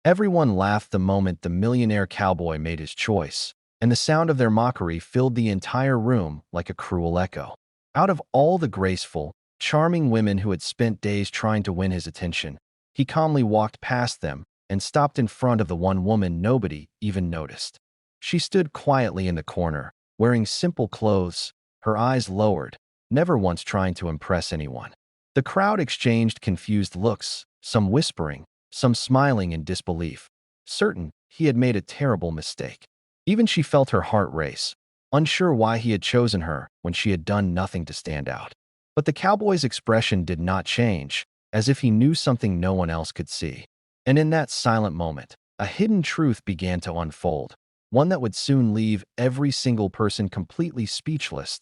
Everyone laughed the moment the millionaire cowboy made his choice, and the sound of their mockery filled the entire room like a cruel echo. Out of all the graceful, charming women who had spent days trying to win his attention, he calmly walked past them and stopped in front of the one woman nobody even noticed. She stood quietly in the corner, wearing simple clothes, her eyes lowered, never once trying to impress anyone. The crowd exchanged confused looks, some whispering, some smiling in disbelief, certain he had made a terrible mistake. Even she felt her heart race, unsure why he had chosen her when she had done nothing to stand out. But the cowboy's expression did not change, as if he knew something no one else could see. And in that silent moment, a hidden truth began to unfold, one that would soon leave every single person completely speechless.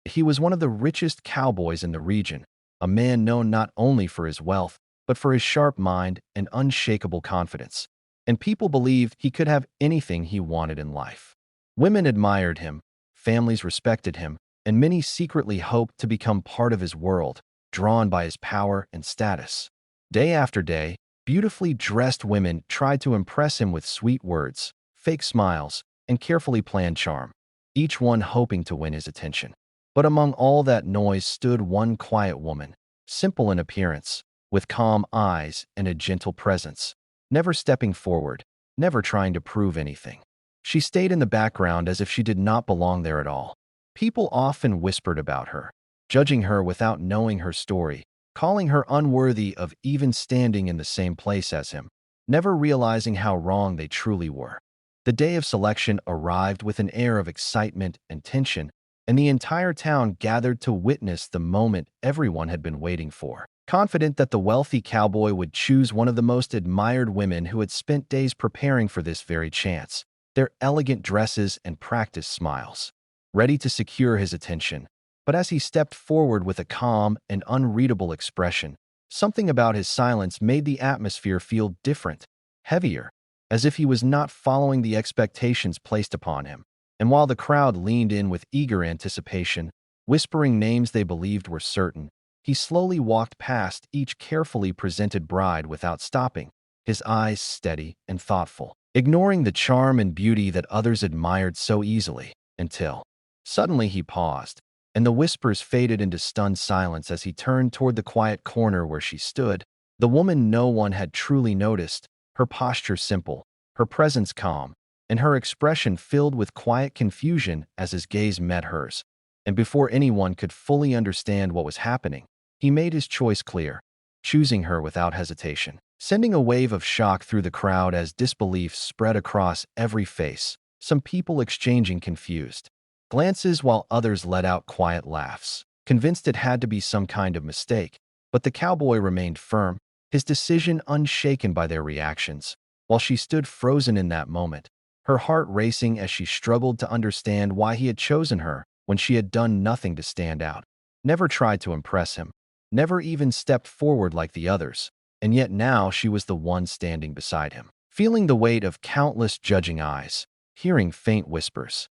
He was one of the richest cowboys in the region, a man known not only for his wealth, but for his sharp mind and unshakable confidence. And people believed he could have anything he wanted in life. Women admired him, families respected him, and many secretly hoped to become part of his world, drawn by his power and status. Day after day, beautifully dressed women tried to impress him with sweet words, fake smiles, and carefully planned charm, each one hoping to win his attention. But among all that noise stood one quiet woman, simple in appearance, with calm eyes and a gentle presence, never stepping forward, never trying to prove anything. She stayed in the background as if she did not belong there at all. People often whispered about her, judging her without knowing her story, calling her unworthy of even standing in the same place as him, never realizing how wrong they truly were. The day of selection arrived with an air of excitement and tension, and the entire town gathered to witness the moment everyone had been waiting for, confident that the wealthy cowboy would choose one of the most admired women who had spent days preparing for this very chance, their elegant dresses and practiced smiles, ready to secure his attention. But as he stepped forward with a calm and unreadable expression, something about his silence made the atmosphere feel different, heavier, as if he was not following the expectations placed upon him. And while the crowd leaned in with eager anticipation, whispering names they believed were certain, he slowly walked past each carefully presented bride without stopping, his eyes steady and thoughtful, ignoring the charm and beauty that others admired so easily, until suddenly he paused, and the whispers faded into stunned silence as he turned toward the quiet corner where she stood, the woman no one had truly noticed, her posture simple, her presence calm, and her expression filled with quiet confusion as his gaze met hers. And before anyone could fully understand what was happening, he made his choice clear, choosing her without hesitation, sending a wave of shock through the crowd as disbelief spread across every face, some people exchanging confused glances while others let out quiet laughs, convinced it had to be some kind of mistake. But the cowboy remained firm, his decision unshaken by their reactions, while she stood frozen in that moment, her heart racing as she struggled to understand why he had chosen her when she had done nothing to stand out, never tried to impress him, never even stepped forward like the others, and yet now she was the one standing beside him, feeling the weight of countless judging eyes, hearing faint whispers,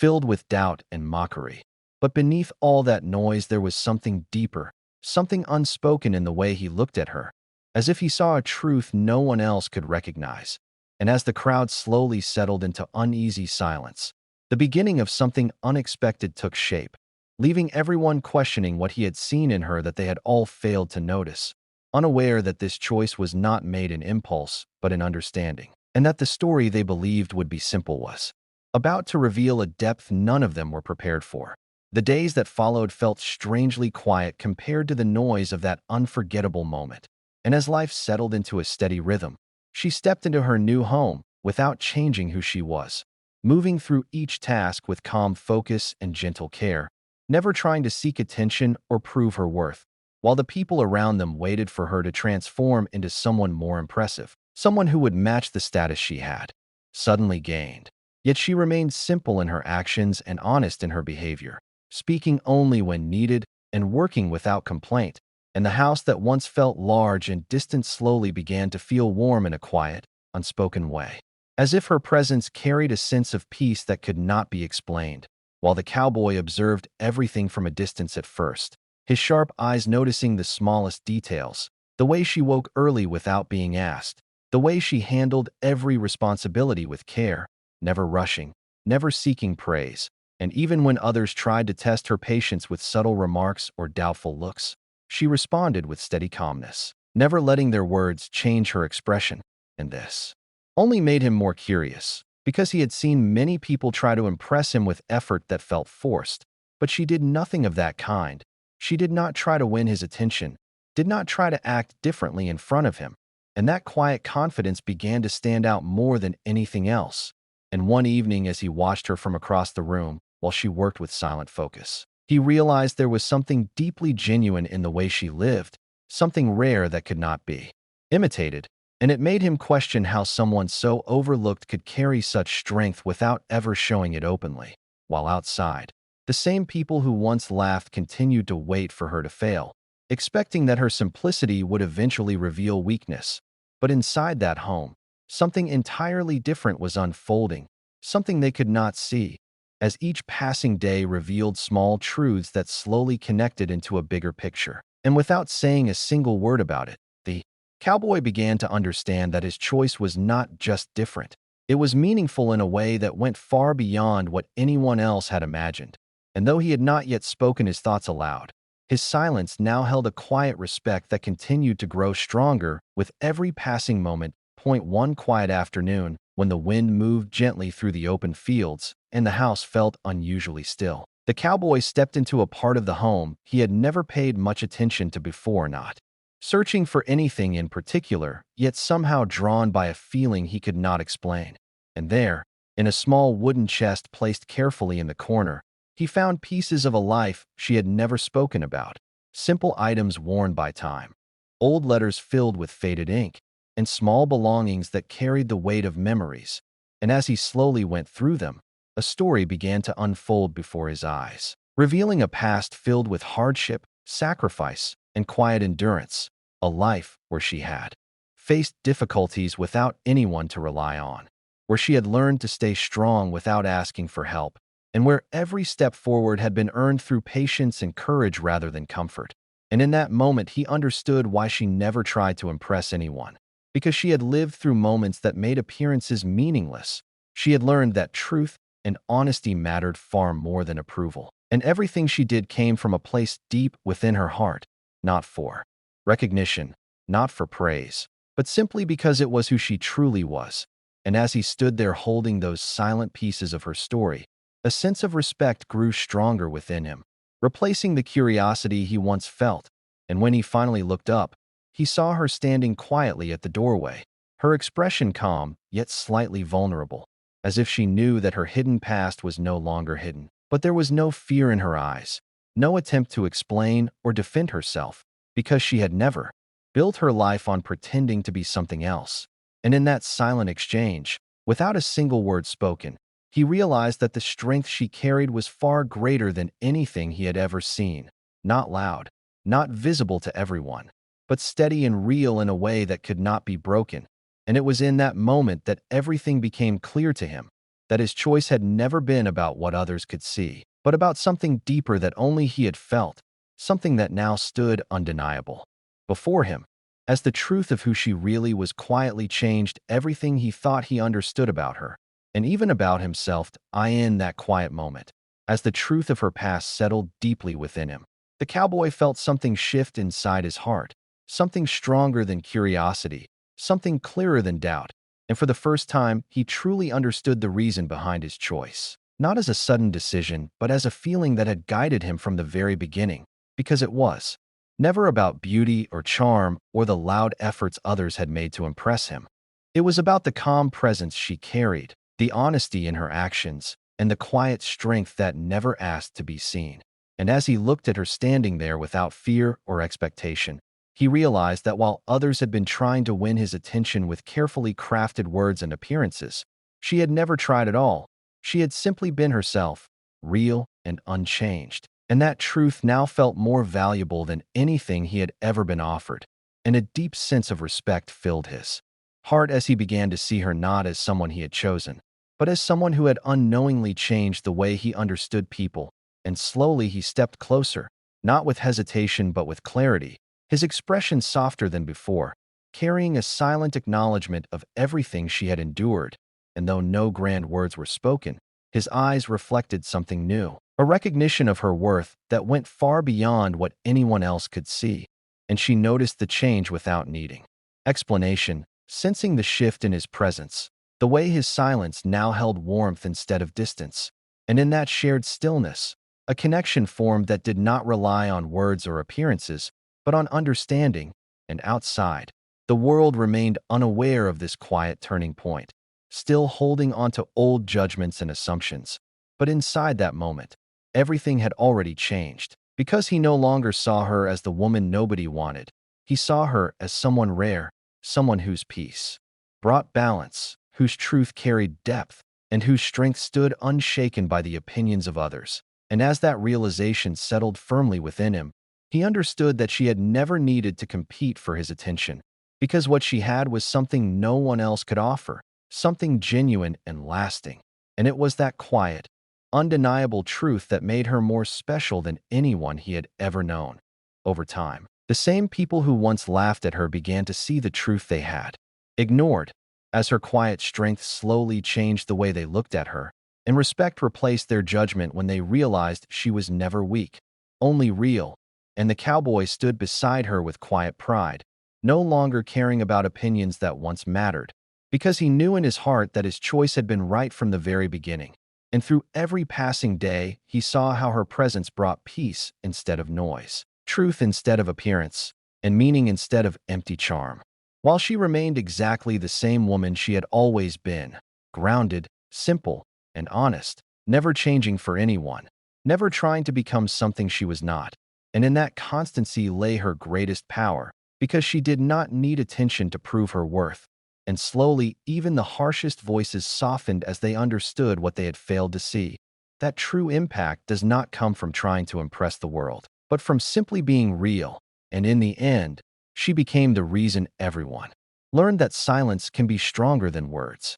filled with doubt and mockery. But beneath all that noise there was something deeper, something unspoken in the way he looked at her, as if he saw a truth no one else could recognize. And as the crowd slowly settled into uneasy silence, the beginning of something unexpected took shape, leaving everyone questioning what he had seen in her that they had all failed to notice, unaware that this choice was not made in impulse but in understanding, and that the story they believed would be simple was about to reveal a depth none of them were prepared for. The days that followed felt strangely quiet compared to the noise of that unforgettable moment, and as life settled into a steady rhythm, she stepped into her new home without changing who she was, moving through each task with calm focus and gentle care, never trying to seek attention or prove her worth, while the people around them waited for her to transform into someone more impressive, someone who would match the status she had suddenly gained. Yet she remained simple in her actions and honest in her behavior, speaking only when needed and working without complaint, and the house that once felt large and distant slowly began to feel warm in a quiet, unspoken way, as if her presence carried a sense of peace that could not be explained. While the cowboy observed everything from a distance at first, his sharp eyes noticing the smallest details, the way she woke early without being asked, The way she handled every responsibility with care, never rushing, never seeking praise, and even when others tried to test her patience with subtle remarks or doubtful looks, she responded with steady calmness, never letting their words change her expression. And this only made him more curious, because he had seen many people try to impress him with effort that felt forced. But she did nothing of that kind. She did not try to win his attention, did not try to act differently in front of him, and that quiet confidence began to stand out more than anything else. And one evening, as he watched her from across the room while she worked with silent focus, he realized there was something deeply genuine in the way she lived, something rare that could not be imitated, and it made him question how someone so overlooked could carry such strength without ever showing it openly. While outside, the same people who once laughed continued to wait for her to fail, expecting that her simplicity would eventually reveal weakness. But inside that home, something entirely different was unfolding, something they could not see, as each passing day revealed small truths that slowly connected into a bigger picture. And without saying a single word about it, the cowboy began to understand that his choice was not just different. It was meaningful in a way that went far beyond what anyone else had imagined. And though he had not yet spoken his thoughts aloud, his silence now held a quiet respect that continued to grow stronger with every passing moment. One quiet afternoon, when the wind moved gently through the open fields and the house felt unusually still, the cowboy stepped into a part of the home he had never paid much attention to before, not searching for anything in particular, yet somehow drawn by a feeling he could not explain. And there, in a small wooden chest placed carefully in the corner, he found pieces of a life she had never spoken about, simple items worn by time, old letters filled with faded ink, and small belongings that carried the weight of memories. And as he slowly went through them, a story began to unfold before his eyes, revealing a past filled with hardship, sacrifice, and quiet endurance, a life where she had faced difficulties without anyone to rely on, where she had learned to stay strong without asking for help, and where every step forward had been earned through patience and courage rather than comfort. And in that moment, he understood why she never tried to impress anyone, because she had lived through moments that made appearances meaningless. She had learned that truth and honesty mattered far more than approval, and everything she did came from a place deep within her heart, not for recognition, not for praise, but simply because it was who she truly was. And as he stood there holding those silent pieces of her story, a sense of respect grew stronger within him, replacing the curiosity he once felt. And when he finally looked up, he saw her standing quietly at the doorway, her expression calm, yet slightly vulnerable, as if she knew that her hidden past was no longer hidden. But there was no fear in her eyes, no attempt to explain or defend herself, because she had never built her life on pretending to be something else. And in that silent exchange, without a single word spoken, he realized that the strength she carried was far greater than anything he had ever seen. Not loud, not visible to everyone, but steady and real in a way that could not be broken. And it was in that moment that everything became clear to him, that his choice had never been about what others could see, but about something deeper that only he had felt, something that now stood undeniable before him, as the truth of who she really was quietly changed everything he thought he understood about her, and even about himself. In that quiet moment, as the truth of her past settled deeply within him, the cowboy felt something shift inside his heart, something stronger than curiosity, something clearer than doubt. And for the first time, he truly understood the reason behind his choice, not as a sudden decision, but as a feeling that had guided him from the very beginning, because it was never about beauty or charm or the loud efforts others had made to impress him. It was about the calm presence she carried, the honesty in her actions, and the quiet strength that never asked to be seen. And as he looked at her standing there without fear or expectation, he realized that while others had been trying to win his attention with carefully crafted words and appearances, she had never tried at all. She had simply been herself, real and unchanged. And that truth now felt more valuable than anything he had ever been offered. And a deep sense of respect filled his heart as he began to see her not as someone he had chosen, but as someone who had unknowingly changed the way he understood people. And slowly he stepped closer, not with hesitation but with clarity, his expression softer than before. carrying a silent acknowledgement of everything she had endured, and though no grand words were spoken, his eyes reflected something new, a recognition of her worth that went far beyond what anyone else could see, and she noticed the change without needing explanation, sensing the shift in his presence, the way his silence now held warmth instead of distance, and in that shared stillness, a connection formed that did not rely on words or appearances, but on understanding, and outside, the world remained unaware of this quiet turning point, still holding onto old judgments and assumptions. But inside that moment, everything had already changed. Because he no longer saw her as the woman nobody wanted, he saw her as someone rare, someone whose peace brought balance, whose truth carried depth, and whose strength stood unshaken by the opinions of others. And as that realization settled firmly within him, he understood that she had never needed to compete for his attention, because what she had was something no one else could offer, something genuine and lasting. And it was that quiet, undeniable truth that made her more special than anyone he had ever known. Over time, the same people who once laughed at her began to see the truth they had ignored, as her quiet strength slowly changed the way they looked at her, and respect replaced their judgment when they realized she was never weak, only real. And the cowboy stood beside her with quiet pride, no longer caring about opinions that once mattered, because he knew in his heart that his choice had been right from the very beginning. And through every passing day, he saw how her presence brought peace instead of noise, truth instead of appearance, and meaning instead of empty charm. While she remained exactly the same woman she had always been, grounded, simple, and honest, never changing for anyone, never trying to become something she was not. And in that constancy lay her greatest power, because she did not need attention to prove her worth. And slowly, even the harshest voices softened as they understood what they had failed to see. That true impact does not come from trying to impress the world, but from simply being real. And in the end, she became the reason everyone learned that silence can be stronger than words.